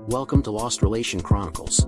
Welcome to Lost Relation Chronicles.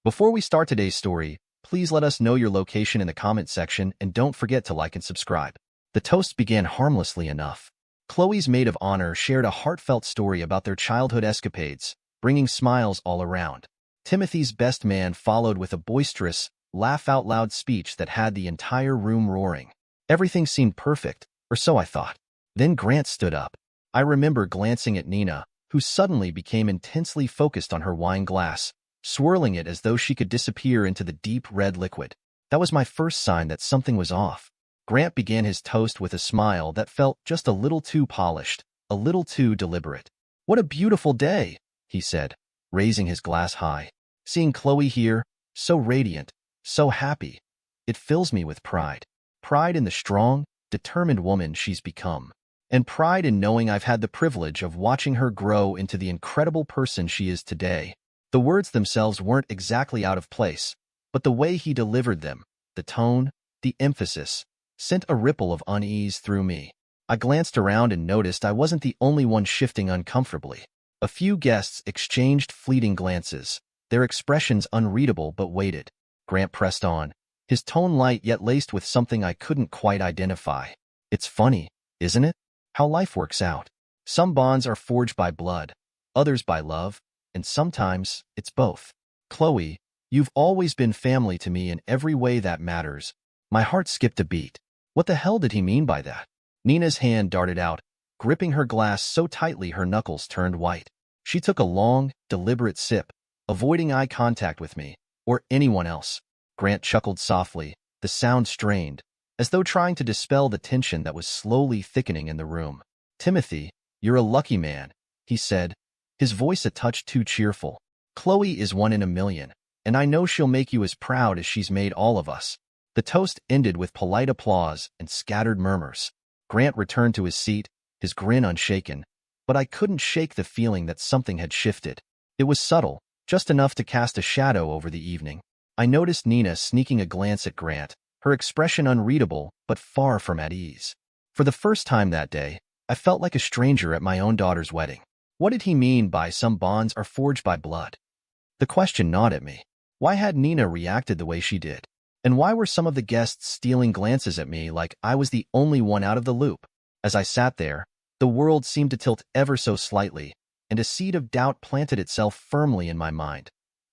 Before we start today's story, please let us know your location in the comment section and don't forget to like and subscribe. The toast began harmlessly enough. Chloe's maid of honor shared a heartfelt story about their childhood escapades, bringing smiles all around. Timothy's best man followed with a boisterous, laugh-out-loud speech that had the entire room roaring. Everything seemed perfect, or so I thought. Then Grant stood up. I remember glancing at Nina, who suddenly became intensely focused on her wine glass, swirling it as though she could disappear into the deep red liquid. That was my first sign that something was off. Grant began his toast with a smile that felt just a little too polished, a little too deliberate. "What a beautiful day," he said, raising his glass high. "Seeing Chloe here, so radiant, so happy, it fills me with pride. Pride in the strong, determined woman she's become. And pride in knowing I've had the privilege of watching her grow into the incredible person she is today." The words themselves weren't exactly out of place, but the way he delivered them, the tone, the emphasis, sent a ripple of unease through me. I glanced around and noticed I wasn't the only one shifting uncomfortably. A few guests exchanged fleeting glances, their expressions unreadable but weighted. Grant pressed on, his tone light yet laced with something I couldn't quite identify. "It's funny, isn't it? How life works out. Some bonds are forged by blood, others by love, and sometimes it's both. Chloe, you've always been family to me in every way that matters." My heart skipped a beat. What the hell did he mean by that? Nina's hand darted out, gripping her glass so tightly her knuckles turned white. She took a long, deliberate sip, avoiding eye contact with me, or anyone else. Grant chuckled softly, the sound strained, as though trying to dispel the tension that was slowly thickening in the room. "Timothy, you're a lucky man," he said, his voice a touch too cheerful. "Chloe is one in a million, and I know she'll make you as proud as she's made all of us." The toast ended with polite applause and scattered murmurs. Grant returned to his seat, his grin unshaken, but I couldn't shake the feeling that something had shifted. It was subtle, just enough to cast a shadow over the evening. I noticed Nina sneaking a glance at Grant, her expression unreadable but far from at ease. For the first time that day, I felt like a stranger at my own daughter's wedding. What did he mean by "some bonds are forged by blood"? The question gnawed at me. Why had Nina reacted the way she did? And why were some of the guests stealing glances at me like I was the only one out of the loop? As I sat there, the world seemed to tilt ever so slightly, and a seed of doubt planted itself firmly in my mind.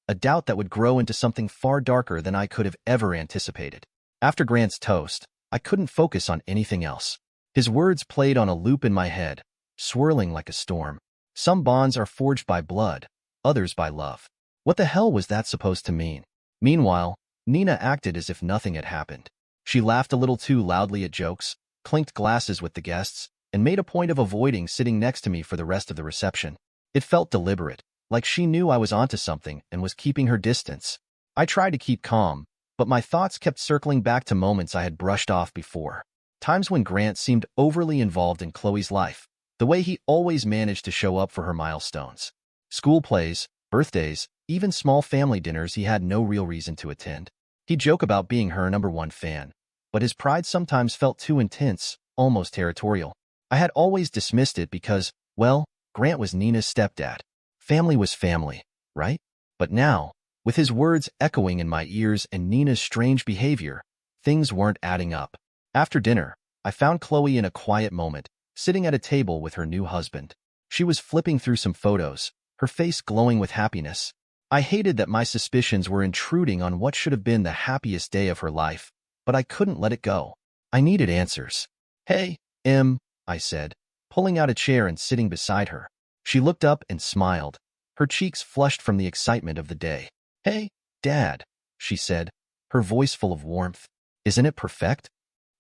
A doubt that would grow into something far darker than I could have ever anticipated. After Grant's toast, I couldn't focus on anything else. His words played on a loop in my head, swirling like a storm. Some bonds are forged by blood, others by love. What the hell was that supposed to mean? Meanwhile, Nina acted as if nothing had happened. She laughed a little too loudly at jokes, clinked glasses with the guests, and made a point of avoiding sitting next to me for the rest of the reception. It felt deliberate, like she knew I was onto something and was keeping her distance. I tried to keep calm, but my thoughts kept circling back to moments I had brushed off before. Times when Grant seemed overly involved in Chloe's life, the way he always managed to show up for her milestones. School plays, birthdays, even small family dinners he had no real reason to attend. He'd joke about being her #1 fan, but his pride sometimes felt too intense, almost territorial. I had always dismissed it because, well, Grant was Nina's stepdad. Family was family, right? But now, with his words echoing in my ears and Nina's strange behavior, things weren't adding up. After dinner, I found Chloe in a quiet moment, sitting at a table with her new husband. She was flipping through some photos, her face glowing with happiness. I hated that my suspicions were intruding on what should have been the happiest day of her life, but I couldn't let it go. I needed answers. "Hey, I said, pulling out a chair and sitting beside her. She looked up and smiled, her cheeks flushed from the excitement of the day. "Hey, Dad," she said, her voice full of warmth. "Isn't it perfect?"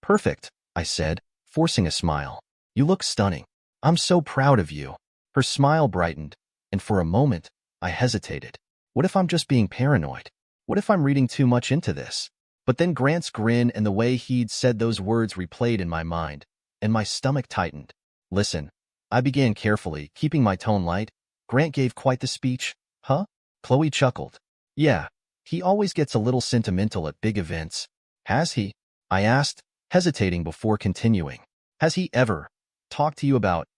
"Perfect," I said, forcing a smile. "You look stunning. I'm so proud of you." Her smile brightened, and for a moment, I hesitated. What if I'm just being paranoid? What if I'm reading too much into this? But then Grant's grin and the way he'd said those words replayed in my mind, and my stomach tightened. "Listen," I began carefully, keeping my tone light. "Grant gave quite the speech, huh?" Chloe chuckled. "Yeah, he always gets a little sentimental at big events." "Has he?" I asked, hesitating before continuing. "Has he ever talked to you about,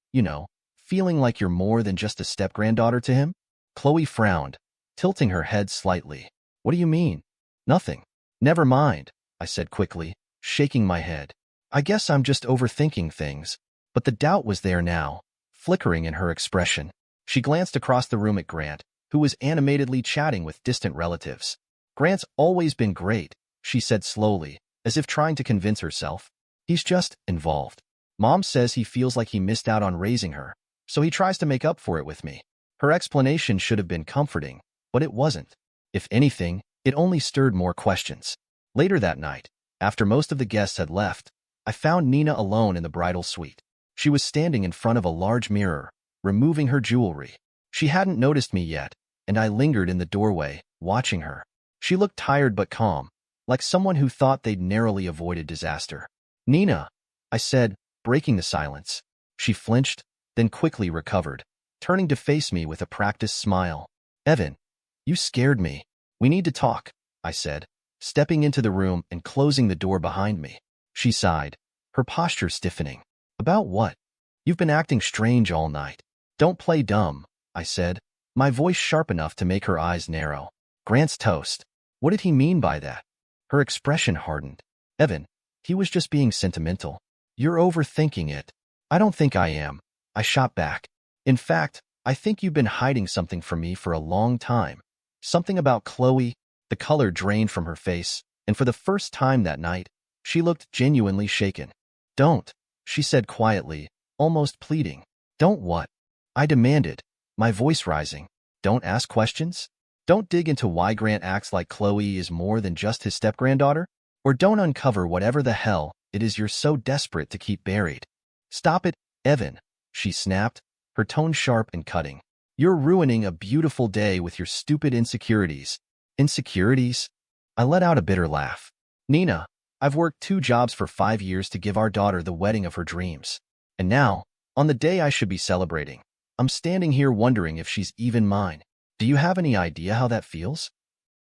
feeling like you're more than just a step-granddaughter to him?" Chloe frowned, tilting her head slightly. What do you mean? Nothing. Never mind, I said quickly, shaking my head. I guess I'm just overthinking things. But the doubt was there now, flickering in her expression. She glanced across the room at Grant, who was animatedly chatting with distant relatives. Grant's always been great, she said slowly, as if trying to convince herself. He's just involved. Mom says he feels like he missed out on raising her, so he tries to make up for it with me. Her explanation should have been comforting, but it wasn't. If anything, it only stirred more questions. Later that night, after most of the guests had left, I found Nina alone in the bridal suite. She was standing in front of a large mirror, removing her jewelry. She hadn't noticed me yet, and I lingered in the doorway, watching her. She looked tired but calm, like someone who thought they'd narrowly avoided disaster. "Nina," I said, breaking the silence. She flinched, then quickly recovered, turning to face me with a practiced smile. "Evan, you scared me. We need to talk," I said, stepping into the room and closing the door behind me. She sighed, her posture stiffening. "About what? You've been acting strange all night." "Don't play dumb," I said, my voice sharp enough to make her eyes narrow. "Grant's toast. What did he mean by that?" Her expression hardened. "Evan, he was just being sentimental. You're overthinking it." "I don't think I am," I shot back. "In fact, I think you've been hiding something from me for a long time. Something about Chloe." The color drained from her face, and for the first time that night, she looked genuinely shaken. "Don't," she said quietly, almost pleading. "Don't what?" I demanded, my voice rising. "Don't ask questions? Don't dig into why Grant acts like Chloe is more than just his step-granddaughter? Or don't uncover whatever the hell it is you're so desperate to keep buried." "Stop it, Evan," she snapped, her tone sharp and cutting. "You're ruining a beautiful day with your stupid insecurities." "Insecurities?" I let out a bitter laugh. "Nina, I've worked 2 jobs for 5 years to give our daughter the wedding of her dreams. And now, on the day I should be celebrating, I'm standing here wondering if she's even mine. Do you have any idea how that feels?"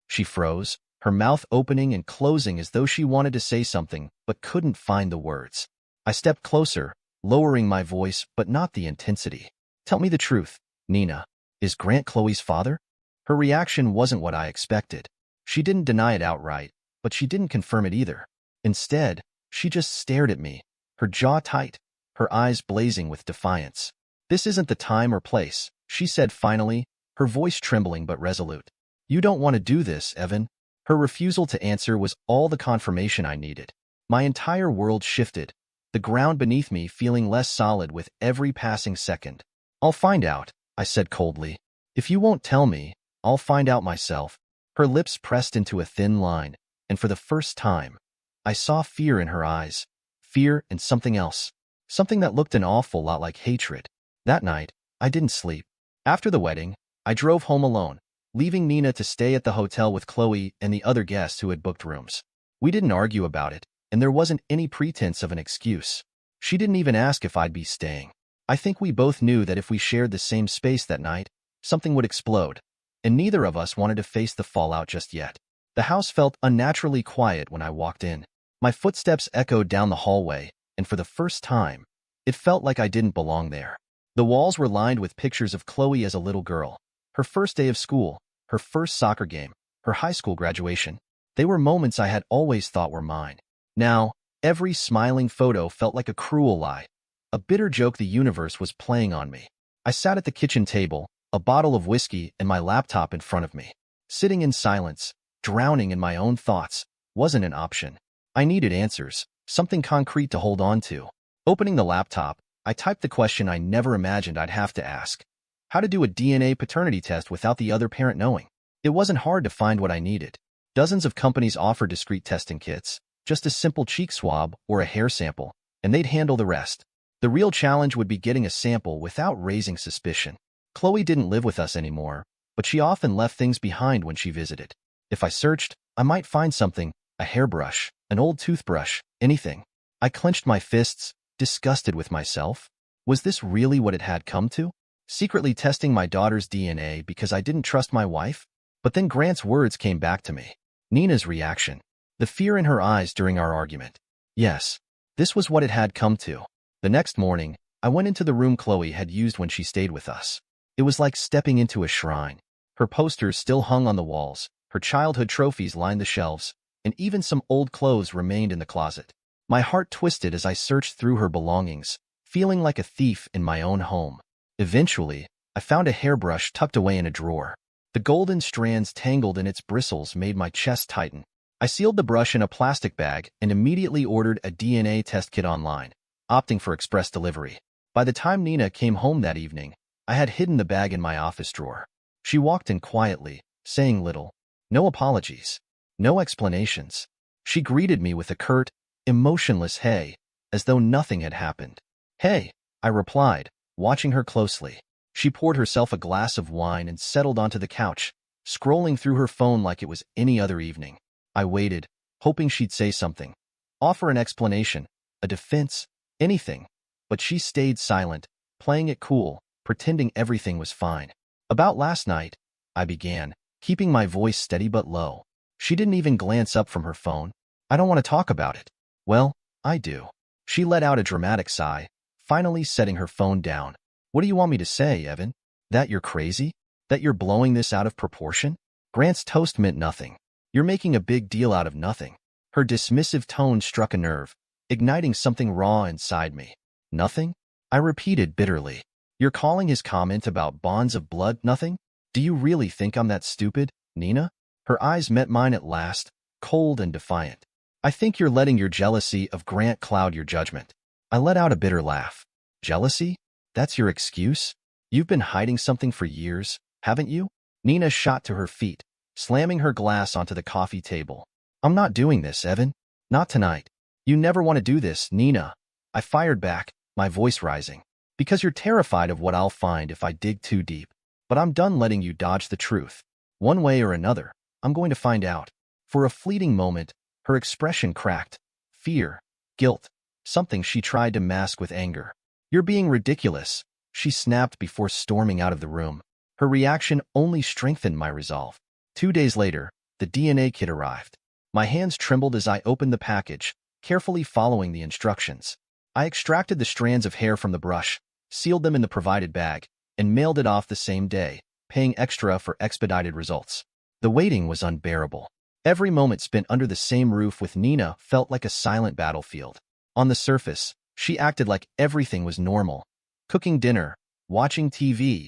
She froze, her mouth opening and closing as though she wanted to say something but couldn't find the words. I stepped closer, lowering my voice but not the intensity. "Tell me the truth, Nina. Is Grant Chloe's father?" Her reaction wasn't what I expected. She didn't deny it outright, but she didn't confirm it either. Instead, she just stared at me, her jaw tight, her eyes blazing with defiance. "This isn't the time or place," she said finally, her voice trembling but resolute. "You don't want to do this, Evan." Her refusal to answer was all the confirmation I needed. My entire world shifted, the ground beneath me feeling less solid with every passing second. "I'll find out," I said coldly. "If you won't tell me, I'll find out myself." Her lips pressed into a thin line, and for the first time, I saw fear in her eyes. Fear and something else. Something that looked an awful lot like hatred. That night, I didn't sleep. After the wedding, I drove home alone, leaving Nina to stay at the hotel with Chloe and the other guests who had booked rooms. We didn't argue about it, and there wasn't any pretense of an excuse. She didn't even ask if I'd be staying. I think we both knew that if we shared the same space that night, something would explode, and neither of us wanted to face the fallout just yet. The house felt unnaturally quiet when I walked in. My footsteps echoed down the hallway, and for the first time, it felt like I didn't belong there. The walls were lined with pictures of Chloe as a little girl. Her first day of school, her first soccer game, her high school graduation. They were moments I had always thought were mine. Now, every smiling photo felt like a cruel lie, a bitter joke the universe was playing on me. I sat at the kitchen table, a bottle of whiskey and my laptop in front of me. Sitting in silence, drowning in my own thoughts, wasn't an option. I needed answers, something concrete to hold on to. Opening the laptop, I typed the question I never imagined I'd have to ask. How to do a DNA paternity test without the other parent knowing. It wasn't hard to find what I needed. Dozens of companies offer discrete testing kits, just a simple cheek swab or a hair sample, and they'd handle the rest. The real challenge would be getting a sample without raising suspicion. Chloe didn't live with us anymore, but she often left things behind when she visited. If I searched, I might find something, a hairbrush, an old toothbrush, anything. I clenched my fists, disgusted with myself. Was this really what it had come to? Secretly testing my daughter's DNA because I didn't trust my wife? But then Grant's words came back to me. Nina's reaction. The fear in her eyes during our argument. Yes, this was what it had come to. The next morning, I went into the room Chloe had used when she stayed with us. It was like stepping into a shrine. Her posters still hung on the walls, her childhood trophies lined the shelves, and even some old clothes remained in the closet. My heart twisted as I searched through her belongings, feeling like a thief in my own home. Eventually, I found a hairbrush tucked away in a drawer. The golden strands tangled in its bristles made my chest tighten. I sealed the brush in a plastic bag and immediately ordered a DNA test kit online, opting for express delivery. By the time Nina came home that evening, I had hidden the bag in my office drawer. She walked in quietly, saying little. No apologies. No explanations. She greeted me with a curt, emotionless hey, as though nothing had happened. Hey, I replied, watching her closely. She poured herself a glass of wine and settled onto the couch, scrolling through her phone like it was any other evening. I waited, hoping she'd say something, offer an explanation, a defense, anything. But she stayed silent, playing it cool, pretending everything was fine. About last night, I began, keeping my voice steady but low. She didn't even glance up from her phone. I don't want to talk about it. Well, I do. She let out a dramatic sigh, finally setting her phone down. What do you want me to say, Evan? That you're crazy? That you're blowing this out of proportion? Grant's toast meant nothing. You're making a big deal out of nothing. Her dismissive tone struck a nerve, igniting something raw inside me. Nothing? I repeated bitterly. You're calling his comment about bonds of blood nothing? Do you really think I'm that stupid, Nina? Her eyes met mine at last, cold and defiant. I think you're letting your jealousy of Grant cloud your judgment. I let out a bitter laugh. Jealousy? That's your excuse? You've been hiding something for years, haven't you? Nina shot to her feet, slamming her glass onto the coffee table. I'm not doing this, Evan. Not tonight. You never want to do this, Nina. I fired back, my voice rising. Because you're terrified of what I'll find if I dig too deep. But I'm done letting you dodge the truth. One way or another, I'm going to find out. For a fleeting moment, her expression cracked. Fear, guilt, something she tried to mask with anger. You're being ridiculous, she snapped before storming out of the room. Her reaction only strengthened my resolve. 2 days later, the DNA kit arrived. My hands trembled as I opened the package, carefully following the instructions. I extracted the strands of hair from the brush, sealed them in the provided bag, and mailed it off the same day, paying extra for expedited results. The waiting was unbearable. Every moment spent under the same roof with Nina felt like a silent battlefield. On the surface, she acted like everything was normal, cooking dinner, watching TV,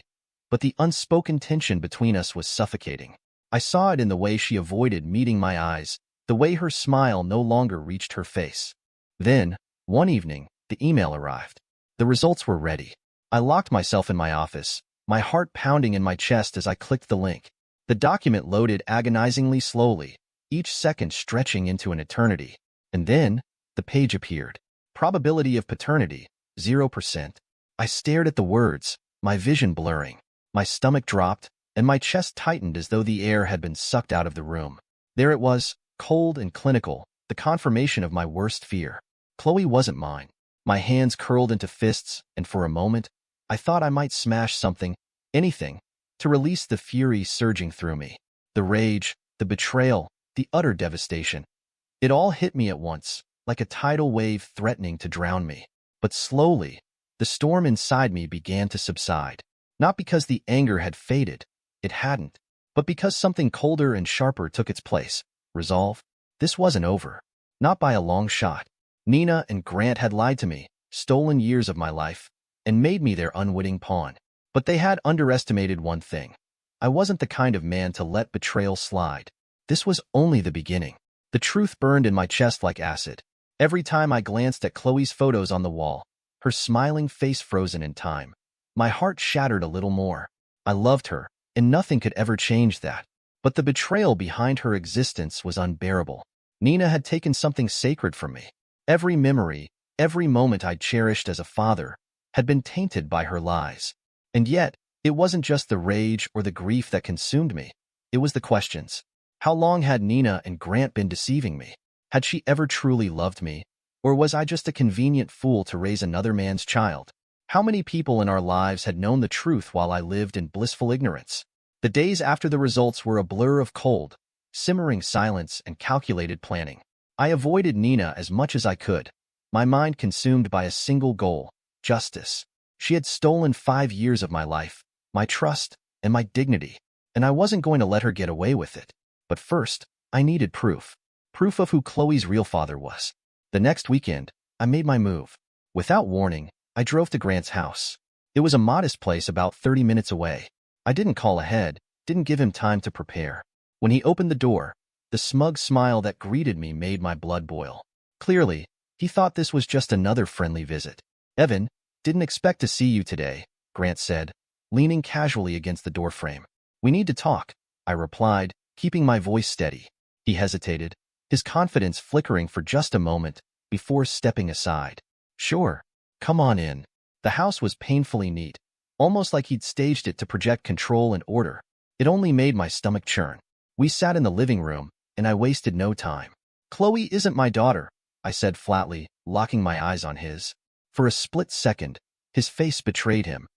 but the unspoken tension between us was suffocating. I saw it in the way she avoided meeting my eyes, the way her smile no longer reached her face. Then, one evening, the email arrived. The results were ready. I locked myself in my office, my heart pounding in my chest as I clicked the link. The document loaded agonizingly slowly, each second stretching into an eternity. And then, the page appeared. Probability of paternity, 0%. I stared at the words, my vision blurring. My stomach dropped, and my chest tightened as though the air had been sucked out of the room. There it was, cold and clinical, the confirmation of my worst fear. Chloe wasn't mine. My hands curled into fists, and for a moment, I thought I might smash something, anything, to release the fury surging through me. The rage, the betrayal, the utter devastation. It all hit me at once, like a tidal wave threatening to drown me. But slowly, the storm inside me began to subside. Not because the anger had faded, it hadn't, but because something colder and sharper took its place. Resolve. This wasn't over. Not by a long shot. Nina and Grant had lied to me, stolen years of my life, and made me their unwitting pawn. But they had underestimated one thing. I wasn't the kind of man to let betrayal slide. This was only the beginning. The truth burned in my chest like acid. Every time I glanced at Chloe's photos on the wall, her smiling face frozen in time, my heart shattered a little more. I loved her, and nothing could ever change that. But the betrayal behind her existence was unbearable. Nina had taken something sacred from me. Every memory, every moment I'd cherished as a father, had been tainted by her lies. And yet, it wasn't just the rage or the grief that consumed me. It was the questions. How long had Nina and Grant been deceiving me? Had she ever truly loved me? Or was I just a convenient fool to raise another man's child? How many people in our lives had known the truth while I lived in blissful ignorance? The days after the results were a blur of cold, simmering silence and calculated planning. I avoided Nina as much as I could, my mind consumed by a single goal, justice. She had stolen 5 years of my life, my trust, and my dignity. And I wasn't going to let her get away with it. But first, I needed proof. Proof of who Chloe's real father was. The next weekend, I made my move. Without warning, I drove to Grant's house. It was a modest place about 30 minutes away. I didn't call ahead, didn't give him time to prepare. When he opened the door, the smug smile that greeted me made my blood boil. Clearly, he thought this was just another friendly visit. "Evan, didn't expect to see you today," Grant said, leaning casually against the doorframe. "We need to talk," I replied, keeping my voice steady. He hesitated, his confidence flickering for just a moment before stepping aside. "Sure, come on in." The house was painfully neat, almost like he'd staged it to project control and order. It only made my stomach churn. We sat in the living room, and I wasted no time. "Chloe isn't my daughter," I said flatly, locking my eyes on his. For a split second, his face betrayed him.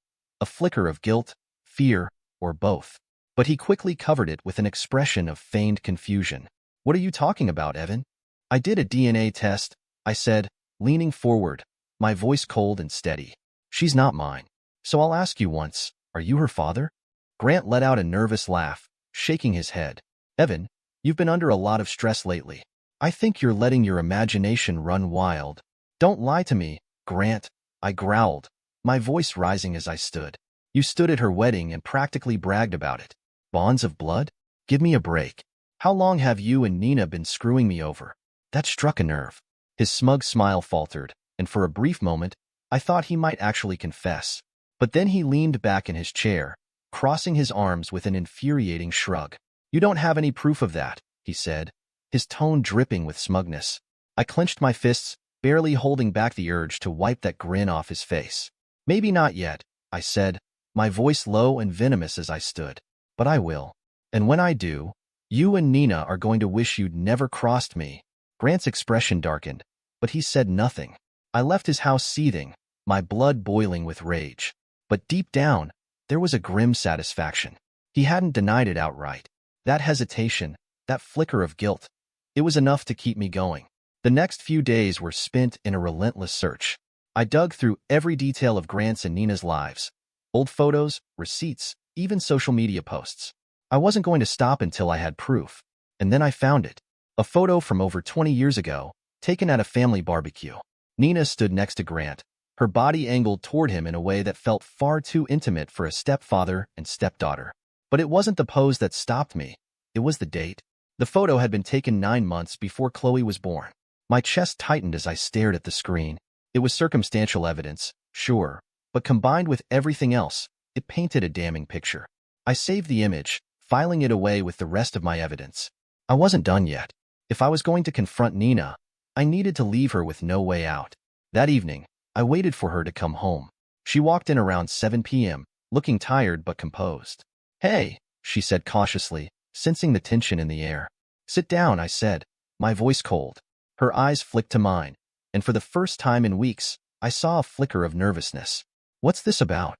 A flicker of guilt, fear, or both. But he quickly covered it with an expression of feigned confusion. "What are you talking about, Evan?" "I did a DNA test," I said, leaning forward, my voice cold and steady. "She's not mine. So I'll ask you once, are you her father?" Grant let out a nervous laugh, shaking his head. "Evan, you've been under a lot of stress lately. I think you're letting your imagination run wild." "Don't lie to me, Grant," I growled, my voice rising as I stood. "You stood at her wedding and practically bragged about it. Bonds of blood? Give me a break. How long have you and Nina been screwing me over?" That struck a nerve. His smug smile faltered, and for a brief moment, I thought he might actually confess. But then he leaned back in his chair, crossing his arms with an infuriating shrug. "You don't have any proof of that," he said, his tone dripping with smugness. I clenched my fists, barely holding back the urge to wipe that grin off his face. "Maybe not yet," I said, my voice low and venomous as I stood. "But I will. And when I do, you and Nina are going to wish you'd never crossed me." Grant's expression darkened, but he said nothing. I left his house seething, my blood boiling with rage. But deep down, there was a grim satisfaction. He hadn't denied it outright. That hesitation, that flicker of guilt, it was enough to keep me going. The next few days were spent in a relentless search. I dug through every detail of Grant's and Nina's lives. Old photos, receipts, even social media posts. I wasn't going to stop until I had proof. And then I found it. A photo from over 20 years ago, taken at a family barbecue. Nina stood next to Grant, her body angled toward him in a way that felt far too intimate for a stepfather and stepdaughter. But it wasn't the pose that stopped me. It was the date. The photo had been taken 9 months before Chloe was born. My chest tightened as I stared at the screen. It was circumstantial evidence, sure, but combined with everything else, it painted a damning picture. I saved the image, filing it away with the rest of my evidence. I wasn't done yet. If I was going to confront Nina, I needed to leave her with no way out. That evening, I waited for her to come home. She walked in around 7 p.m., looking tired but composed. "Hey," she said cautiously, sensing the tension in the air. "Sit down," I said, my voice cold. Her eyes flicked to mine, and for the first time in weeks, I saw a flicker of nervousness. "What's this about?"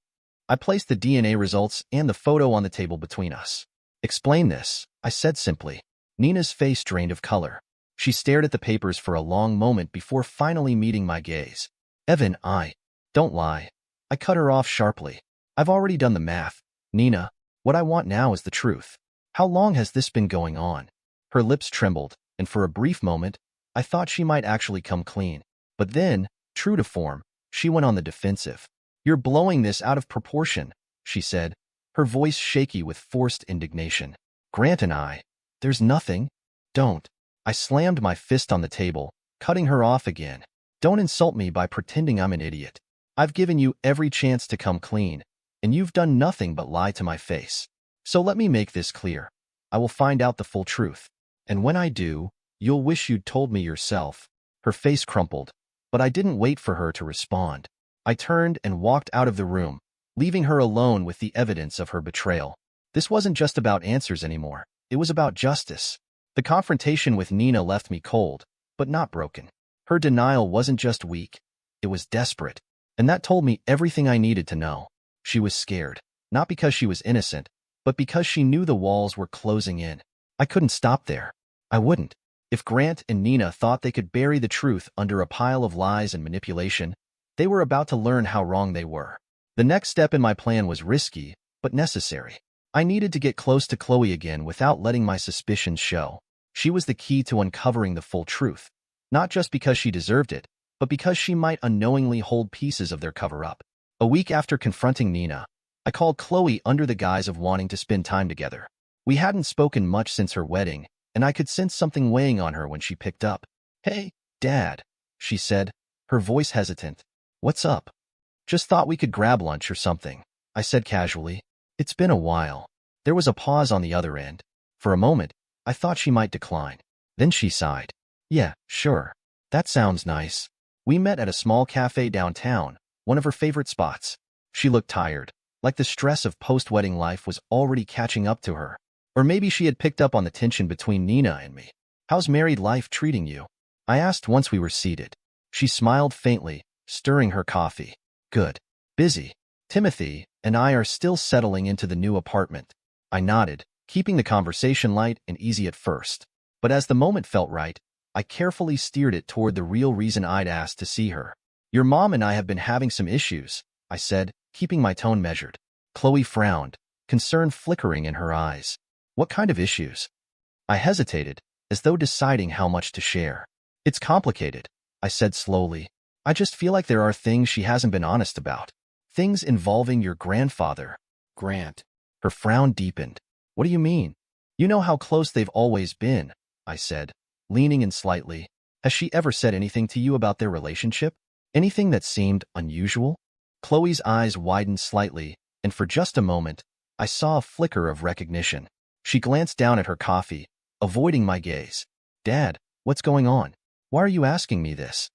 I placed the DNA results and the photo on the table between us. "Explain this," I said simply. Nina's face drained of color. She stared at the papers for a long moment before finally meeting my gaze. "Evan, don't lie." I cut her off sharply. "I've already done the math. Nina, what I want now is the truth. How long has this been going on?" Her lips trembled, and for a brief moment, I thought she might actually come clean. But then, true to form, she went on the defensive. "You're blowing this out of proportion," she said, her voice shaky with forced indignation. "Grant and there's nothing." "Don't." I slammed my fist on the table, cutting her off again. "Don't insult me by pretending I'm an idiot. I've given you every chance to come clean, and you've done nothing but lie to my face. So let me make this clear. I will find out the full truth. And when I do, you'll wish you'd told me yourself." Her face crumpled, but I didn't wait for her to respond. I turned and walked out of the room, leaving her alone with the evidence of her betrayal. This wasn't just about answers anymore. It was about justice. The confrontation with Nina left me cold, but not broken. Her denial wasn't just weak. It was desperate. And that told me everything I needed to know. She was scared, not because she was innocent, but because she knew the walls were closing in. I couldn't stop there. I wouldn't. If Grant and Nina thought they could bury the truth under a pile of lies and manipulation, they were about to learn how wrong they were. The next step in my plan was risky, but necessary. I needed to get close to Chloe again without letting my suspicions show. She was the key to uncovering the full truth, not just because she deserved it, but because she might unknowingly hold pieces of their cover-up. A week after confronting Nina, I called Chloe under the guise of wanting to spend time together. We hadn't spoken much since her wedding, and I could sense something weighing on her when she picked up. "Hey, Dad," she said, her voice hesitant. "What's up?" "Just thought we could grab lunch or something," I said casually. "It's been a while." There was a pause on the other end. For a moment, I thought she might decline. Then she sighed. "Yeah, sure. That sounds nice." We met at a small cafe downtown, one of her favorite spots. She looked tired, like the stress of post-wedding life was already catching up to her. Or maybe she had picked up on the tension between Nina and me. "How's married life treating you?" I asked once we were seated. She smiled faintly, stirring her coffee. "Good. Busy. Timothy and I are still settling into the new apartment." I nodded, keeping the conversation light and easy at first. But as the moment felt right, I carefully steered it toward the real reason I'd asked to see her. "Your mom and I have been having some issues," I said, keeping my tone measured. Chloe frowned, concern flickering in her eyes. "What kind of issues?" I hesitated, as though deciding how much to share. "It's complicated," I said slowly. "I just feel like there are things she hasn't been honest about. Things involving your grandfather." Grant. Her frown deepened. "What do you mean?" "You know how close they've always been," I said, leaning in slightly. "Has she ever said anything to you about their relationship? Anything that seemed unusual?" Chloe's eyes widened slightly, and for just a moment, I saw a flicker of recognition. She glanced down at her coffee, avoiding my gaze. "Dad, what's going on? Why are you asking me this?"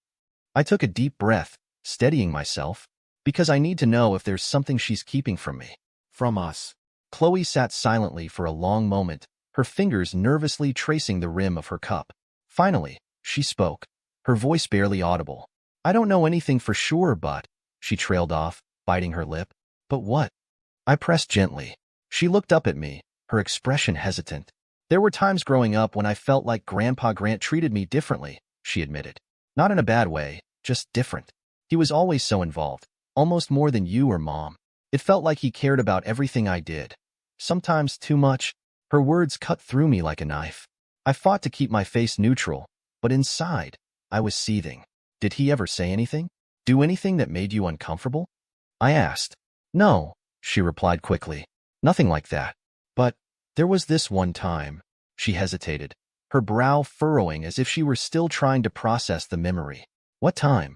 I took a deep breath, steadying myself, because I need to know if there's something she's keeping from me. From us. Chloe sat silently for a long moment, her fingers nervously tracing the rim of her cup. Finally, she spoke, her voice barely audible. "I don't know anything for sure, but—" She trailed off, biting her lip. "But what?" I pressed gently. She looked up at me, her expression hesitant. "There were times growing up when I felt like Grandpa Grant treated me differently," she admitted. "Not in a bad way, just different. He was always so involved, almost more than you or Mom. It felt like he cared about everything I did. Sometimes too much." Her words cut through me like a knife. I fought to keep my face neutral, but inside, I was seething. "Did he ever say anything? Do anything that made you uncomfortable?" I asked. "No," she replied quickly. "Nothing like that. But there was this one time." She hesitated, her brow furrowing as if she were still trying to process the memory. "What time?"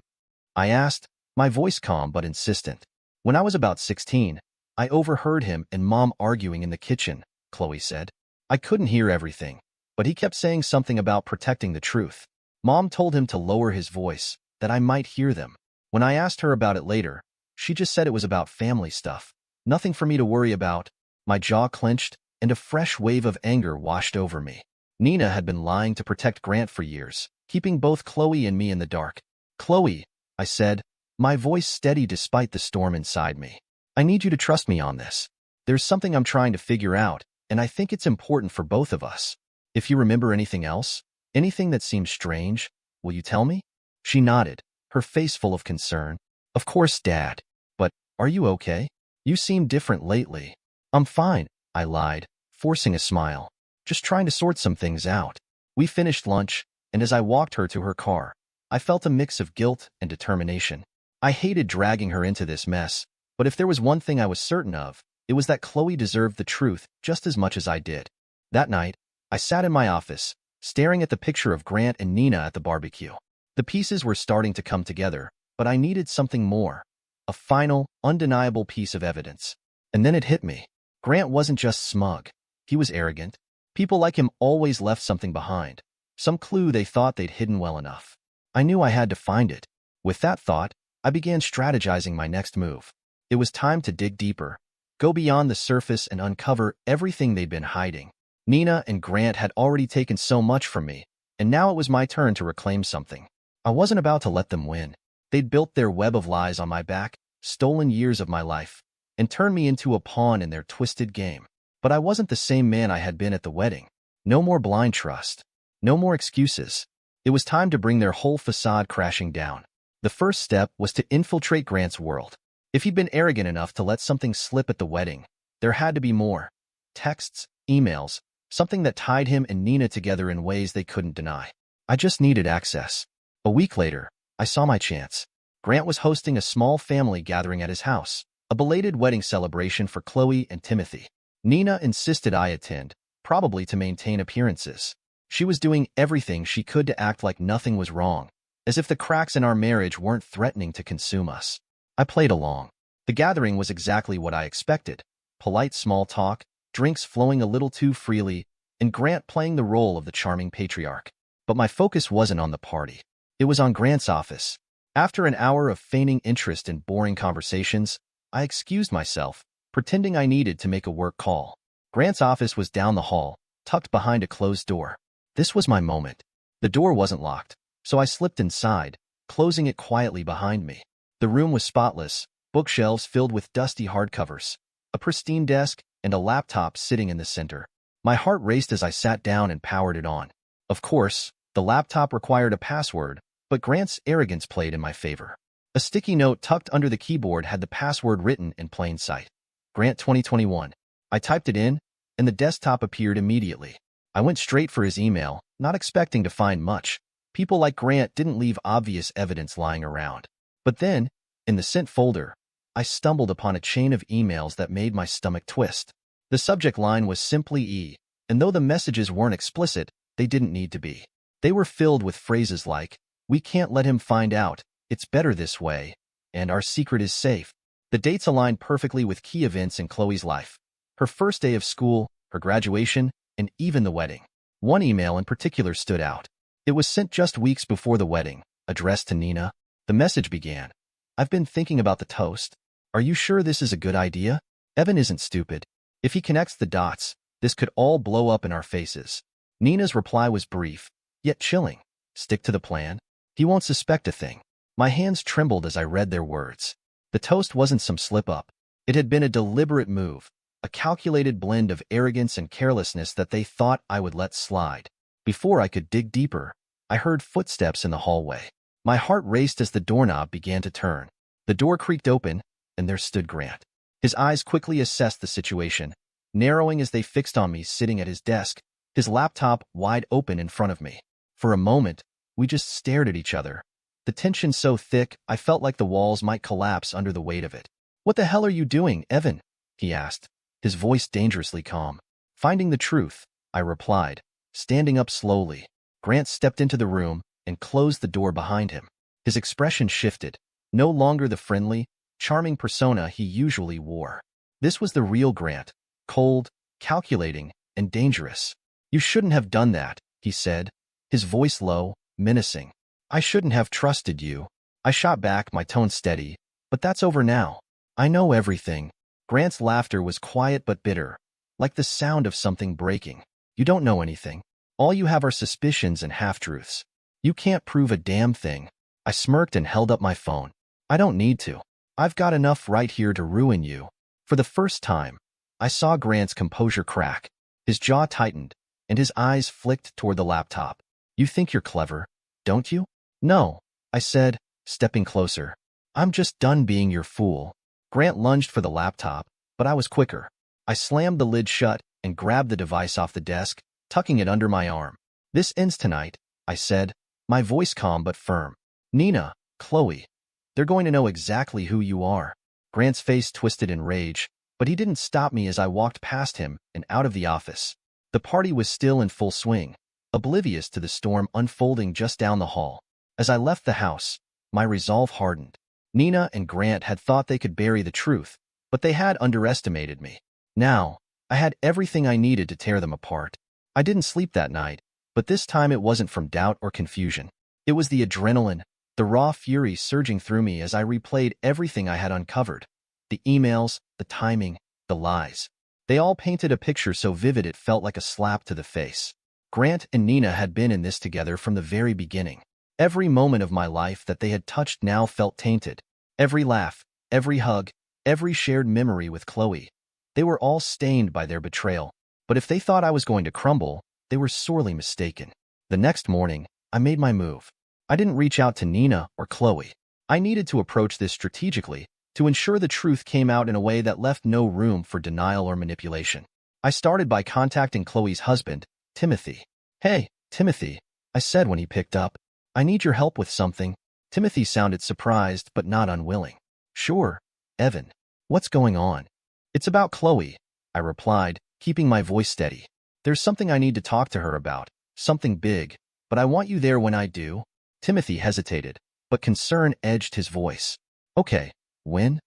I asked, my voice calm but insistent. "When I was about 16, I overheard him and Mom arguing in the kitchen," Chloe said. "I couldn't hear everything, but he kept saying something about protecting the truth. Mom told him to lower his voice, that I might hear them. When I asked her about it later, she just said it was about family stuff. Nothing for me to worry about." My jaw clenched, and a fresh wave of anger washed over me. Nina had been lying to protect Grant for years, keeping both Chloe and me in the dark. "Chloe," I said, my voice steady despite the storm inside me. "I need you to trust me on this. There's something I'm trying to figure out, and I think it's important for both of us. If you remember anything else, anything that seems strange, will you tell me?" She nodded, her face full of concern. "Of course, Dad. But are you okay? You seem different lately." "I'm fine," I lied, forcing a smile. "Just trying to sort some things out." We finished lunch, and as I walked her to her car, I felt a mix of guilt and determination. I hated dragging her into this mess, but if there was one thing I was certain of, it was that Chloe deserved the truth just as much as I did. That night, I sat in my office, staring at the picture of Grant and Nina at the barbecue. The pieces were starting to come together, but I needed something more. A final, undeniable piece of evidence. And then it hit me. Grant wasn't just smug. He was arrogant. People like him always left something behind, some clue they thought they'd hidden well enough. I knew I had to find it. With that thought, I began strategizing my next move. It was time to dig deeper, go beyond the surface and uncover everything they'd been hiding. Nina and Grant had already taken so much from me, and now it was my turn to reclaim something. I wasn't about to let them win. They'd built their web of lies on my back, stolen years of my life, and turned me into a pawn in their twisted game. But I wasn't the same man I had been at the wedding. No more blind trust. No more excuses. It was time to bring their whole facade crashing down. The first step was to infiltrate Grant's world. If he'd been arrogant enough to let something slip at the wedding, There had to be more. Texts, emails, something that tied him and Nina together in ways they couldn't deny. I just needed access. A week later, I saw my chance. Grant was hosting a small family gathering at his house, a belated wedding celebration for Chloe and Timothy. Nina insisted I attend, probably to maintain appearances. She was doing everything she could to act like nothing was wrong, as if the cracks in our marriage weren't threatening to consume us. I played along. The gathering was exactly what I expected. Polite small talk, drinks flowing a little too freely, and Grant playing the role of the charming patriarch. But my focus wasn't on the party. It was on Grant's office. After an hour of feigning interest in boring conversations, I excused myself, pretending I needed to make a work call. Grant's office was down the hall, tucked behind a closed door. This was my moment. The door wasn't locked, so I slipped inside, closing it quietly behind me. The room was spotless, bookshelves filled with dusty hardcovers, a pristine desk, and a laptop sitting in the center. My heart raced as I sat down and powered it on. Of course, the laptop required a password, but Grant's arrogance played in my favor. A sticky note tucked under the keyboard had the password written in plain sight. Grant 2021. I typed it in, and the desktop appeared immediately. I went straight for his email, not expecting to find much. People like Grant didn't leave obvious evidence lying around. But then, in the sent folder, I stumbled upon a chain of emails that made my stomach twist. The subject line was simply E, and though the messages weren't explicit, they didn't need to be. They were filled with phrases like, "We can't let him find out, it's better this way," and "Our secret is safe." The dates aligned perfectly with key events in Chloe's life. Her first day of school, her graduation, and even the wedding. One email in particular stood out. It was sent just weeks before the wedding, addressed to Nina. The message began, "I've been thinking about the toast. Are you sure this is a good idea? Evan isn't stupid. If he connects the dots, this could all blow up in our faces." Nina's reply was brief, yet chilling. "Stick to the plan. He won't suspect a thing." My hands trembled as I read their words. The toast wasn't some slip-up. It had been a deliberate move, a calculated blend of arrogance and carelessness that they thought I would let slide. Before I could dig deeper, I heard footsteps in the hallway. My heart raced as the doorknob began to turn. The door creaked open, and there stood Grant. His eyes quickly assessed the situation, narrowing as they fixed on me sitting at his desk, his laptop wide open in front of me. For a moment, we just stared at each other, the tension so thick I felt like the walls might collapse under the weight of it. "What the hell are you doing, Evan?" he asked, his voice dangerously calm. "Finding the truth," I replied, standing up slowly. Grant stepped into the room and closed the door behind him. His expression shifted, no longer the friendly, charming persona he usually wore. This was the real Grant, cold, calculating, and dangerous. "You shouldn't have done that," he said, his voice low, menacing. "I shouldn't have trusted you." I shot back, my tone steady, "But that's over now. I know everything." Grant's laughter was quiet but bitter, like the sound of something breaking. "You don't know anything. All you have are suspicions and half-truths. You can't prove a damn thing." I smirked and held up my phone. "I don't need to. I've got enough right here to ruin you." For the first time, I saw Grant's composure crack. His jaw tightened, and his eyes flicked toward the laptop. "You think you're clever, don't you?" "No," I said, stepping closer. "I'm just done being your fool." Grant lunged for the laptop, but I was quicker. I slammed the lid shut and grabbed the device off the desk, tucking it under my arm. "This ends tonight," I said, my voice calm but firm. "Nina, Chloe, they're going to know exactly who you are." Grant's face twisted in rage, but he didn't stop me as I walked past him and out of the office. The party was still in full swing, oblivious to the storm unfolding just down the hall. As I left the house, my resolve hardened. Nina and Grant had thought they could bury the truth, but they had underestimated me. Now, I had everything I needed to tear them apart. I didn't sleep that night, but this time it wasn't from doubt or confusion. It was the adrenaline, the raw fury surging through me as I replayed everything I had uncovered. The emails, the timing, the lies. They all painted a picture so vivid it felt like a slap to the face. Grant and Nina had been in this together from the very beginning. Every moment of my life that they had touched now felt tainted. Every laugh, every hug, every shared memory with Chloe. They were all stained by their betrayal. But if they thought I was going to crumble, they were sorely mistaken. The next morning, I made my move. I didn't reach out to Nina or Chloe. I needed to approach this strategically, to ensure the truth came out in a way that left no room for denial or manipulation. I started by contacting Chloe's husband, Timothy. "Hey, Timothy," I said when he picked up. "I need your help with something." Timothy sounded surprised but not unwilling. "Sure, Evan. What's going on?" "It's about Chloe," I replied, keeping my voice steady. "There's something I need to talk to her about, something big, but I want you there when I do." Timothy hesitated, but concern edged his voice. "Okay, when?"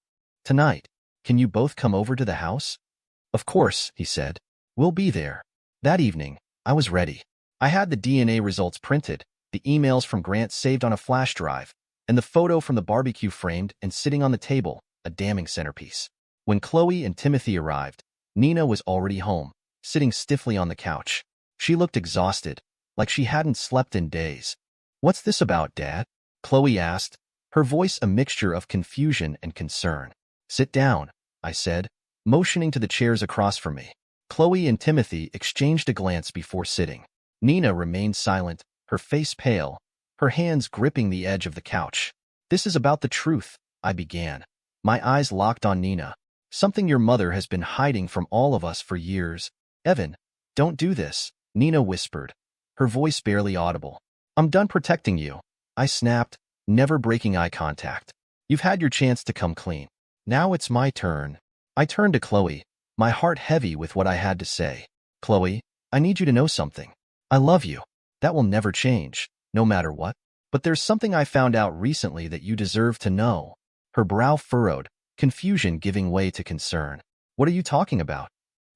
"Tonight. Can you both come over to the house?" "Of course," he said. "We'll be there." That evening, I was ready. I had the DNA results printed, the emails from Grant saved on a flash drive, and the photo from the barbecue framed and sitting on the table, a damning centerpiece. When Chloe and Timothy arrived, Nina was already home, sitting stiffly on the couch. She looked exhausted, like she hadn't slept in days. "What's this about, Dad?" Chloe asked, her voice a mixture of confusion and concern. "Sit down," I said, motioning to the chairs across from me. Chloe and Timothy exchanged a glance before sitting. Nina remained silent, her face pale, her hands gripping the edge of the couch. "This is about the truth," I began. My eyes locked on Nina. "Something your mother has been hiding from all of us for years." "Evan, don't do this," Nina whispered, her voice barely audible. "I'm done protecting you," I snapped, never breaking eye contact. "You've had your chance to come clean. Now it's my turn." I turned to Chloe, my heart heavy with what I had to say. "Chloe, I need you to know something. I love you. That will never change, no matter what. But there's something I found out recently that you deserve to know." Her brow furrowed, confusion giving way to concern. "What are you talking about?"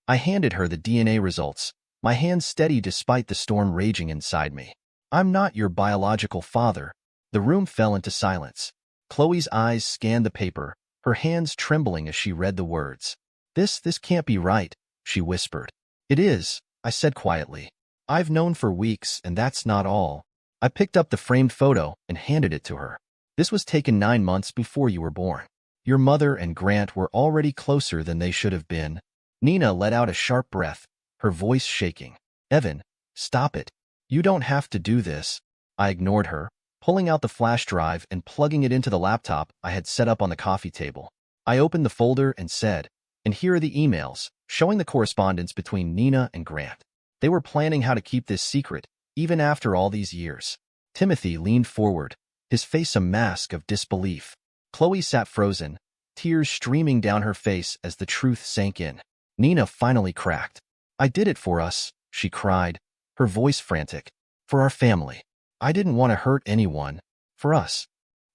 I handed her the DNA results, my hands steady despite the storm raging inside me. "I'm not your biological father." The room fell into silence. Chloe's eyes scanned the paper, her hands trembling as she read the words. This can't be right," she whispered. "It is," I said quietly. "I've known for weeks, and that's not all." I picked up the framed photo and handed it to her. "This was taken 9 months before you were born. Your mother and Grant were already closer than they should have been." Nina let out a sharp breath, her voice shaking. "Evan, stop it. You don't have to do this." I ignored her, pulling out the flash drive and plugging it into the laptop I had set up on the coffee table. I opened the folder and said, "And here are the emails, showing the correspondence between Nina and Grant. They were planning how to keep this secret, even after all these years." Timothy leaned forward, his face a mask of disbelief. Chloe sat frozen, tears streaming down her face as the truth sank in. Nina finally cracked. "I did it for us," she cried, her voice frantic. "For our family. I didn't want to hurt anyone. For us."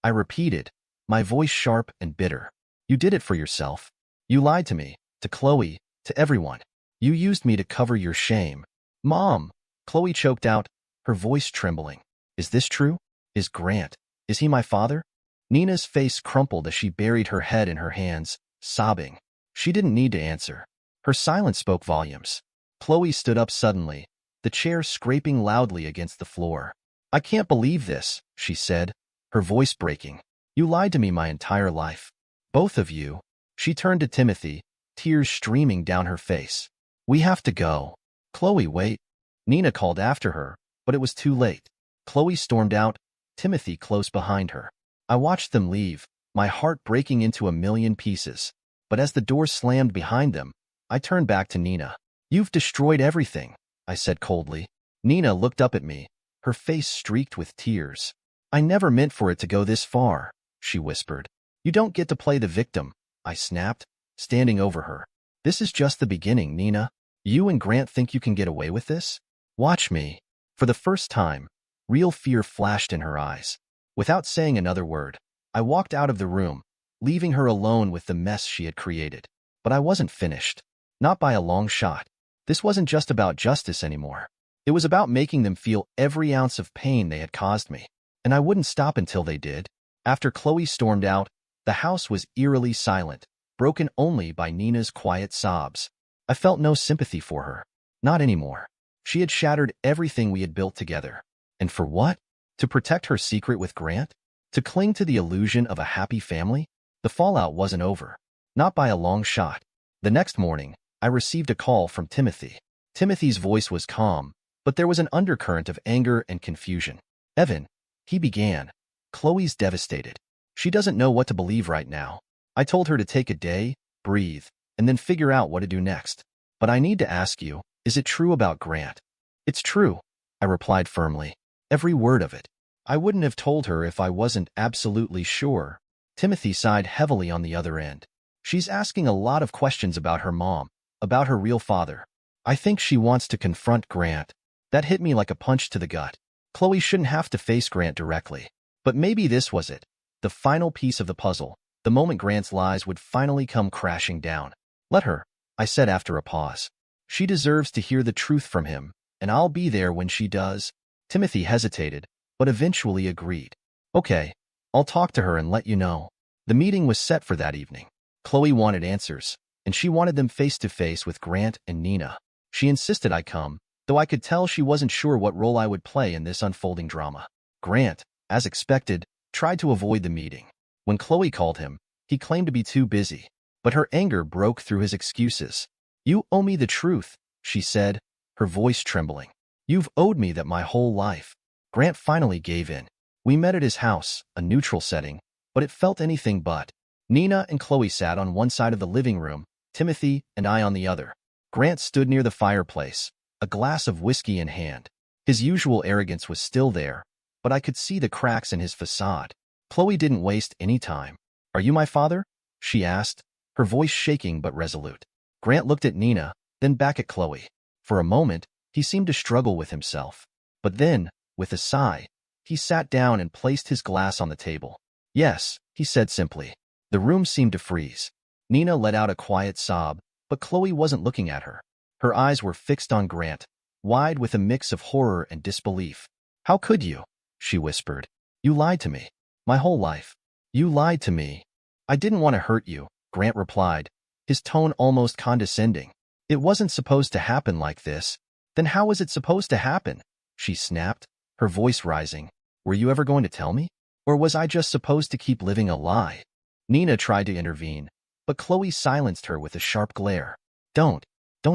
I repeated, my voice sharp and bitter. "You did it for yourself. You lied to me, to Chloe, to everyone. You used me to cover your shame." "Mom," Chloe choked out, her voice trembling. "Is this true? Is Grant? Is he my father?" Nina's face crumpled as she buried her head in her hands, sobbing. She didn't need to answer. Her silence spoke volumes. Chloe stood up suddenly, the chair scraping loudly against the floor. "I can't believe this," she said, her voice breaking. "You lied to me my entire life. Both of you." She turned to Timothy, tears streaming down her face. "We have to go." "Chloe, wait." Nina called after her, but it was too late. Chloe stormed out, Timothy close behind her. I watched them leave, my heart breaking into a million pieces. But as the door slammed behind them, I turned back to Nina. "You've destroyed everything," I said coldly. Nina looked up at me, her face streaked with tears. "I never meant for it to go this far," she whispered. "You don't get to play the victim," I snapped, standing over her. "This is just the beginning, Nina. You and Grant think you can get away with this? Watch me." For the first time, real fear flashed in her eyes. Without saying another word, I walked out of the room, leaving her alone with the mess she had created. But I wasn't finished. Not by a long shot. This wasn't just about justice anymore. It was about making them feel every ounce of pain they had caused me. And I wouldn't stop until they did. After Chloe stormed out, the house was eerily silent, broken only by Nina's quiet sobs. I felt no sympathy for her. Not anymore. She had shattered everything we had built together. And for what? To protect her secret with Grant? To cling to the illusion of a happy family? The fallout wasn't over. Not by a long shot. The next morning, I received a call from Timothy. Timothy's voice was calm, but there was an undercurrent of anger and confusion. "Evan," he began, "Chloe's devastated. She doesn't know what to believe right now." I told her to take a day, breathe, and then figure out what to do next. But I need to ask you, is it true about Grant? It's true, I replied firmly. Every word of it. I wouldn't have told her if I wasn't absolutely sure. Timothy sighed heavily on the other end. She's asking a lot of questions about her mom, about her real father. I think she wants to confront Grant. That hit me like a punch to the gut. Chloe shouldn't have to face Grant directly. But maybe this was it. The final piece of the puzzle. The moment Grant's lies would finally come crashing down. Let her, I said after a pause. She deserves to hear the truth from him, and I'll be there when she does. Timothy hesitated, but eventually agreed. Okay, I'll talk to her and let you know. The meeting was set for that evening. Chloe wanted answers, and she wanted them face-to-face with Grant and Nina. She insisted I come, though I could tell she wasn't sure what role I would play in this unfolding drama. Grant, as expected, tried to avoid the meeting. When Chloe called him, he claimed to be too busy, but her anger broke through his excuses. You owe me the truth, she said, her voice trembling. You've owed me that my whole life. Grant finally gave in. We met at his house, a neutral setting, but it felt anything but. Nina and Chloe sat on one side of the living room, Timothy and I on the other. Grant stood near the fireplace, a glass of whiskey in hand. His usual arrogance was still there, but I could see the cracks in his facade. Chloe didn't waste any time. Are you my father? She asked, her voice shaking but resolute. Grant looked at Nina, then back at Chloe. For a moment, he seemed to struggle with himself. But then, with a sigh, he sat down and placed his glass on the table. Yes, he said simply. The room seemed to freeze. Nina let out a quiet sob, but Chloe wasn't looking at her. Her eyes were fixed on Grant, wide with a mix of horror and disbelief. How could you? She whispered. You lied to me. My whole life. You lied to me. I didn't want to hurt you, Grant replied, his tone almost condescending. It wasn't supposed to happen like this. Then how was it supposed to happen? She snapped, her voice rising. Were you ever going to tell me? Or was I just supposed to keep living a lie? Nina tried to intervene, but Chloe silenced her with a sharp glare. Don't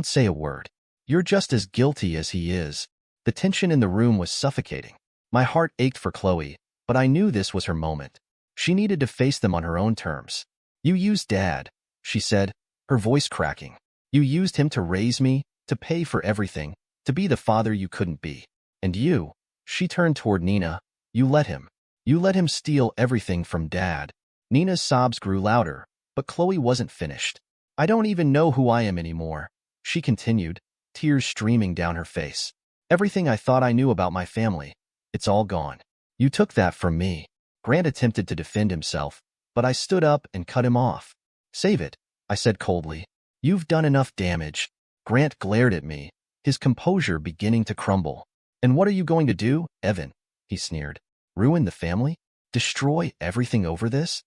say a word. You're just as guilty as he is. The tension in the room was suffocating. My heart ached for Chloe, but I knew this was her moment. She needed to face them on her own terms. You used Dad, she said, her voice cracking. You used him to raise me, to pay for everything, to be the father you couldn't be. And you, she turned toward Nina, you let him. You let him steal everything from Dad. Nina's sobs grew louder, but Chloe wasn't finished. I don't even know who I am anymore, she continued, tears streaming down her face. Everything I thought I knew about my family, it's all gone. You took that from me. Grant attempted to defend himself, but I stood up and cut him off. Save it, I said coldly. You've done enough damage. Grant glared at me, his composure beginning to crumble. And what are you going to do, Evan? He sneered. Ruin the family? Destroy everything over this?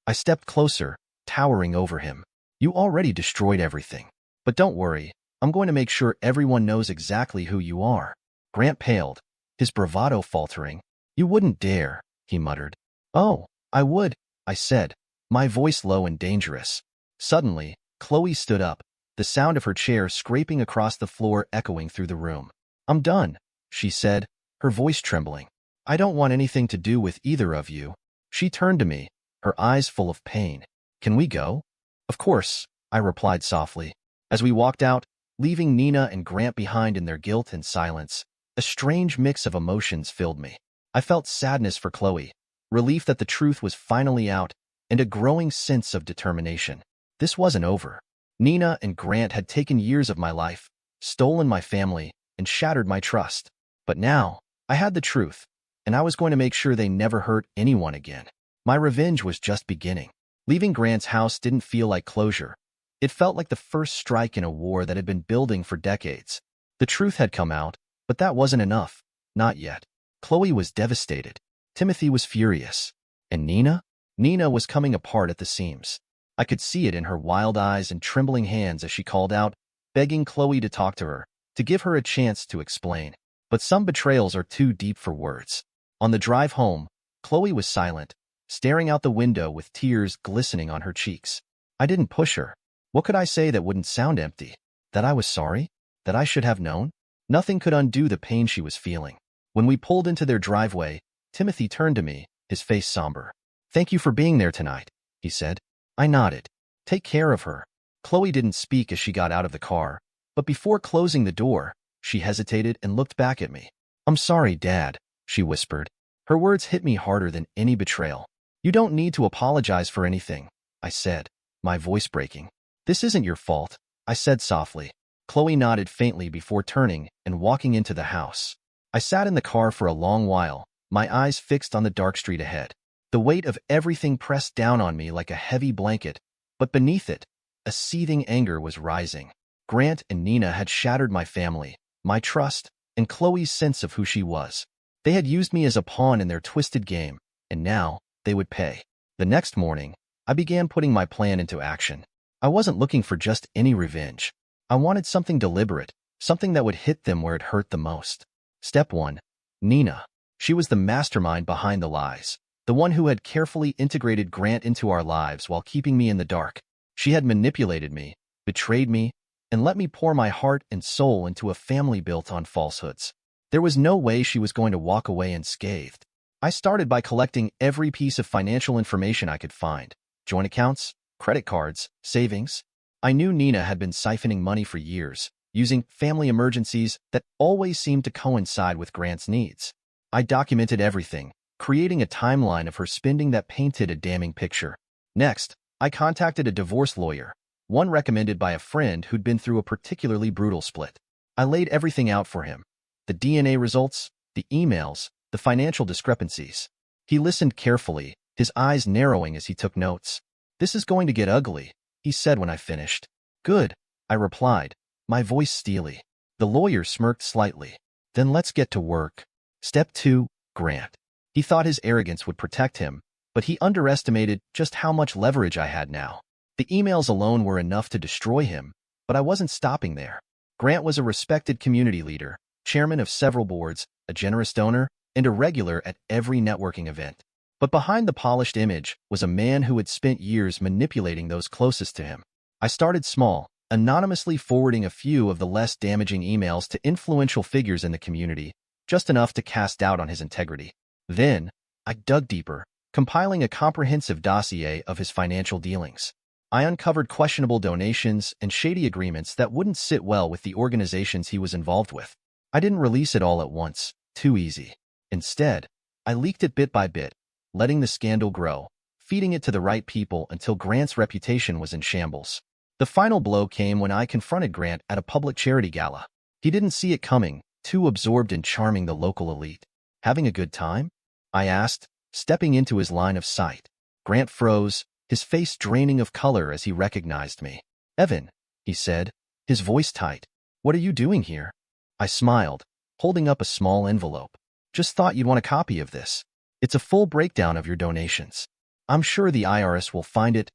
I stepped closer, towering over him. You already destroyed everything. But don't worry, I'm going to make sure everyone knows exactly who you are. Grant paled, his bravado faltering. You wouldn't dare, he muttered. Oh, I would, I said, my voice low and dangerous. Suddenly, Chloe stood up, the sound of her chair scraping across the floor echoing through the room. I'm done, she said, her voice trembling. I don't want anything to do with either of you. She turned to me, her eyes full of pain. Can we go? Of course, I replied softly. As we walked out, leaving Nina and Grant behind in their guilt and silence, a strange mix of emotions filled me. I felt sadness for Chloe, relief that the truth was finally out, and a growing sense of determination. This wasn't over. Nina and Grant had taken years of my life, stolen my family, and shattered my trust. But now, I had the truth, and I was going to make sure they never hurt anyone again. My revenge was just beginning. Leaving Grant's house didn't feel like closure. It felt like the first strike in a war that had been building for decades. The truth had come out, but that wasn't enough. Not yet. Chloe was devastated. Timothy was furious. And Nina? Nina was coming apart at the seams. I could see it in her wild eyes and trembling hands as she called out, begging Chloe to talk to her, to give her a chance to explain. But some betrayals are too deep for words. On the drive home, Chloe was silent, staring out the window with tears glistening on her cheeks. I didn't push her. What could I say that wouldn't sound empty? That I was sorry? That I should have known? Nothing could undo the pain she was feeling. When we pulled into their driveway, Timothy turned to me, his face somber. Thank you for being there tonight, he said. I nodded. Take care of her. Chloe didn't speak as she got out of the car, but before closing the door, she hesitated and looked back at me. I'm sorry, Dad, she whispered. Her words hit me harder than any betrayal. You don't need to apologize for anything, I said, my voice breaking. This isn't your fault, I said softly. Chloe nodded faintly before turning and walking into the house. I sat in the car for a long while, my eyes fixed on the dark street ahead. The weight of everything pressed down on me like a heavy blanket, but beneath it, a seething anger was rising. Grant and Nina had shattered my family, my trust, and Chloe's sense of who she was. They had used me as a pawn in their twisted game, and now they would pay. The next morning, I began putting my plan into action. I wasn't looking for just any revenge. I wanted something deliberate, something that would hit them where it hurt the most. Step 1. Nina. She was the mastermind behind the lies, the one who had carefully integrated Grant into our lives while keeping me in the dark. She had manipulated me, betrayed me, and let me pour my heart and soul into a family built on falsehoods. There was no way she was going to walk away unscathed. I started by collecting every piece of financial information I could find. Joint accounts, credit cards, savings. I knew Nina had been siphoning money for years, using family emergencies that always seemed to coincide with Grant's needs. I documented everything, creating a timeline of her spending that painted a damning picture. Next, I contacted a divorce lawyer, one recommended by a friend who'd been through a particularly brutal split. I laid everything out for him. The DNA results, the emails, the financial discrepancies. He listened carefully, his eyes narrowing as he took notes. This is going to get ugly, he said when I finished. Good, I replied, my voice steely. The lawyer smirked slightly. Then let's get to work. Step 2, Grant. He thought his arrogance would protect him, but he underestimated just how much leverage I had now. The emails alone were enough to destroy him, but I wasn't stopping there. Grant was a respected community leader, chairman of several boards, a generous donor, and a regular at every networking event. But behind the polished image was a man who had spent years manipulating those closest to him. I started small, anonymously forwarding a few of the less damaging emails to influential figures in the community, just enough to cast doubt on his integrity. Then, I dug deeper, compiling a comprehensive dossier of his financial dealings. I uncovered questionable donations and shady agreements that wouldn't sit well with the organizations he was involved with. I didn't release it all at once, too easy. Instead, I leaked it bit by bit, letting the scandal grow, feeding it to the right people until Grant's reputation was in shambles. The final blow came when I confronted Grant at a public charity gala. He didn't see it coming, too absorbed in charming the local elite. Having a good time? I asked, stepping into his line of sight. Grant froze, his face draining of color as he recognized me. Evan, he said, his voice tight. What are you doing here? I smiled, holding up a small envelope. Just thought you'd want a copy of this. It's a full breakdown of your donations. I'm sure the IRS will find it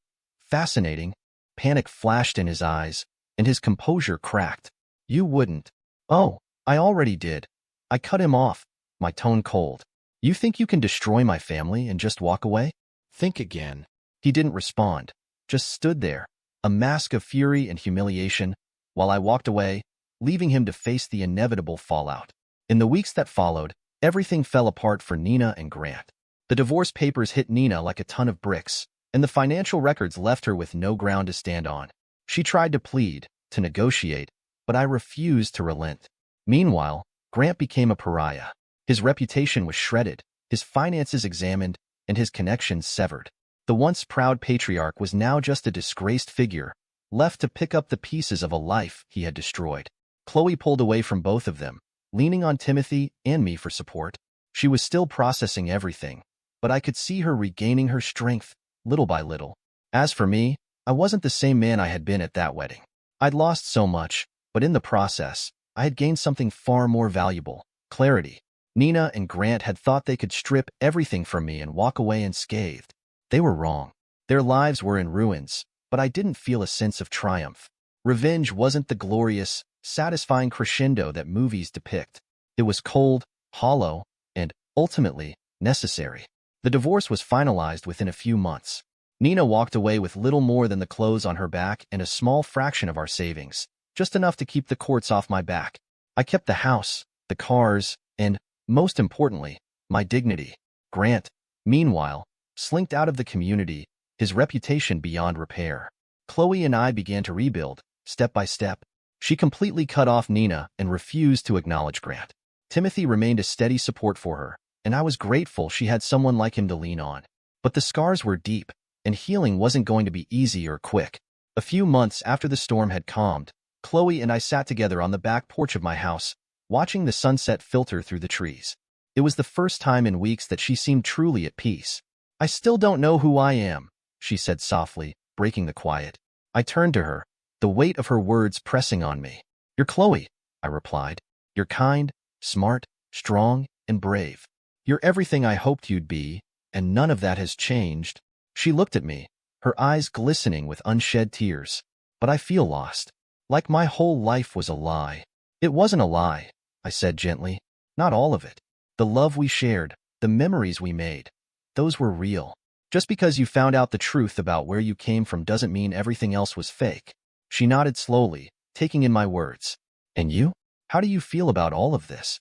fascinating. Panic flashed in his eyes, and his composure cracked. You wouldn't. Oh, I already did. I cut him off, my tone cold. You think you can destroy my family and just walk away? Think again. He didn't respond, just stood there, a mask of fury and humiliation, while I walked away, leaving him to face the inevitable fallout. In the weeks that followed, everything fell apart for Nina and Grant. The divorce papers hit Nina like a ton of bricks, and the financial records left her with no ground to stand on. She tried to plead, to negotiate, but I refused to relent. Meanwhile, Grant became a pariah. His reputation was shredded, his finances examined, and his connections severed. The once proud patriarch was now just a disgraced figure, left to pick up the pieces of a life he had destroyed. Chloe pulled away from both of them, leaning on Timothy and me for support. She was still processing everything, but I could see her regaining her strength, little by little. As for me, I wasn't the same man I had been at that wedding. I'd lost so much, but in the process, I had gained something far more valuable: clarity. Nina and Grant had thought they could strip everything from me and walk away unscathed. They were wrong. Their lives were in ruins, but I didn't feel a sense of triumph. Revenge wasn't the glorious, satisfying crescendo that movies depict. It was cold, hollow, and, ultimately, necessary. The divorce was finalized within a few months. Nina walked away with little more than the clothes on her back and a small fraction of our savings, just enough to keep the courts off my back. I kept the house, the cars, and, most importantly, my dignity. Grant, meanwhile, slinked out of the community, his reputation beyond repair. Chloe and I began to rebuild, step by step. She completely cut off Nina and refused to acknowledge Grant. Timothy remained a steady support for her, and I was grateful she had someone like him to lean on. But the scars were deep, and healing wasn't going to be easy or quick. A few months after the storm had calmed, Chloe and I sat together on the back porch of my house, watching the sunset filter through the trees. It was the first time in weeks that she seemed truly at peace. "I still don't know who I am," she said softly, breaking the quiet. I turned to her, the weight of her words pressing on me. "You're Chloe," I replied. "You're kind, smart, strong, and brave. You're everything I hoped you'd be, and none of that has changed." She looked at me, her eyes glistening with unshed tears. "But I feel lost. Like my whole life was a lie." "It wasn't a lie," I said gently. "Not all of it. The love we shared, the memories we made, those were real. Just because you found out the truth about where you came from doesn't mean everything else was fake." She nodded slowly, taking in my words. "And you? How do you feel about all of this?"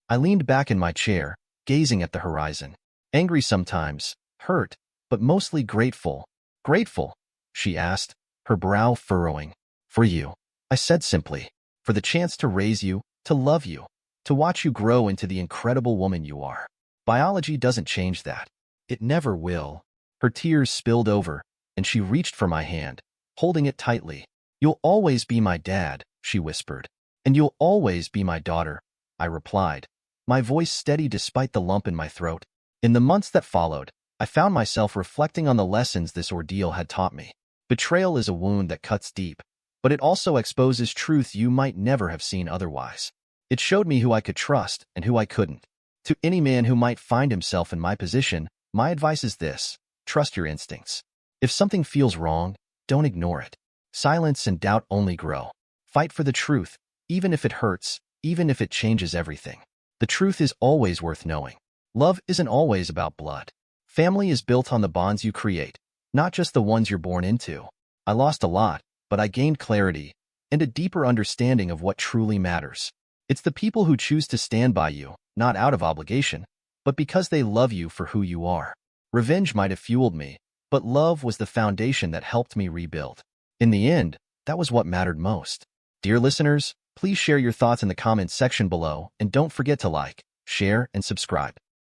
I leaned back in my chair, gazing at the horizon. "Angry sometimes, hurt, but mostly grateful." "Grateful?" she asked, her brow furrowing. "For you," I said simply. "For the chance to raise you, to love you, to watch you grow into the incredible woman you are. Biology doesn't change that. It never will." Her tears spilled over, and she reached for my hand, holding it tightly. "You'll always be my dad," she whispered. "And you'll always be my daughter," I replied, my voice steady despite the lump in my throat. In the months that followed, I found myself reflecting on the lessons this ordeal had taught me. Betrayal is a wound that cuts deep, but it also exposes truth you might never have seen otherwise. It showed me who I could trust and who I couldn't. To any man who might find himself in my position, my advice is this: trust your instincts. If something feels wrong, don't ignore it. Silence and doubt only grow. Fight for the truth, even if it hurts, even if it changes everything. The truth is always worth knowing. Love isn't always about blood. Family is built on the bonds you create, not just the ones you're born into. I lost a lot, but I gained clarity and a deeper understanding of what truly matters. It's the people who choose to stand by you, not out of obligation, but because they love you for who you are. Revenge might have fueled me, but love was the foundation that helped me rebuild. In the end, that was what mattered most. Dear listeners, please share your thoughts in the comments section below, and don't forget to like, share, and subscribe.